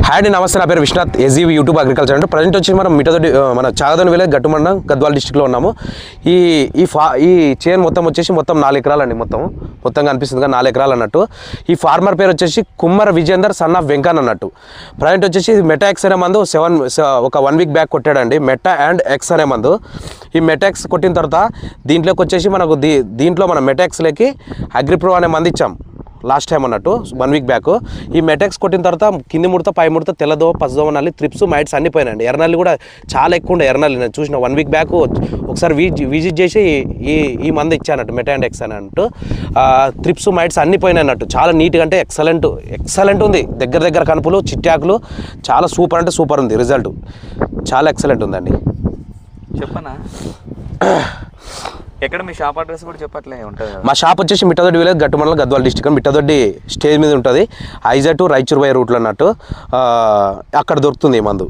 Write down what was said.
Hi అండి, నమస్తే. నా పేరు విశ్వనాథ్, ఎస్జీవి యూట్యూబ్ అగ్రికల్చర్. అంటే ప్రజెంట్ వచ్చి మనం మిఠాదొడ్డి మన చాగదోని విలేజ్ గట్టుమండలం గద్వాల డిస్టిక్లో ఉన్నాము. ఈ చేను మొత్తం వచ్చేసి 4 ఎకరాలు అండి. మొత్తంగా అనిపిస్తుంది కదా 4 ఎకరాలు అన్నట్టు. ఈ ఫార్మర్ పేరు వచ్చేసి కుమ్మర విజేందర్ సన్ ఆఫ్ వెంకన్ అన్నట్టు. ప్రజెంట్ వచ్చేసి మెటా ఎక్స్ అనే మందు ఒక 1 వీక్ బ్యాక్ కొట్టాడండి. మెటా అండ్ ఎక్స్ అనే మందు. ఈ మెటాక్స్ కొట్టిన తర్వాత దీంట్లోకి వచ్చేసి మనకు దీంట్లో మన మెటాక్స్లోకి అగ్రిప్రో అనే మంది ఇచ్చాం లాస్ట్ టైం అన్నట్టు 1 వీక్ బ్యాక్. ఈ మెటాక్స్ కొట్టిన తర్వాత కింది ముడత పై ముడత తెల్లదో పచ్చదోమ నల్లి త్రిప్స్ మైట్స్ అన్ని పోయినాయండి. ఎర్రనల్లి కూడా చాలా ఎక్కువ ఉండే ఎర్రనల్లి. నేను చూసిన 1 వీక్ బ్యాక్ ఒకసారి విజిట్ చేసి ఈ మంది ఇచ్చానట్టు మెటా అండ్ ఎక్స్ అని అంటూ. త్రిప్స్ మైట్స్ అన్ని పోయినాయి అన్నట్టు. చాలా నీట్గా అంటే ఎక్సలెంట్ ఉంది. దగ్గర కనుపులు చిట్టాకులు చాలా సూపర్ అంటే సూపర్ ఉంది. రిజల్ట్ చాలా ఎక్సలెంట్ ఉందండి. చెప్పనా ఎక్కడ మీ షాప్ అడ్రస్ కూడా చెప్పట్లే ఉంటుంది. మా షాప్ వచ్చేసి మిఠాదొడ్డి విలేజ్ గట్టుమండలం గద్వాల డిస్టిక్. మిఠాదొడ్డి స్టేజ్ మీద ఉంటుంది. ఐజా టు రాయచూర్ బై రూట్లో అన్నట్టు. అక్కడ దొరుకుతుంది ఈ మందు.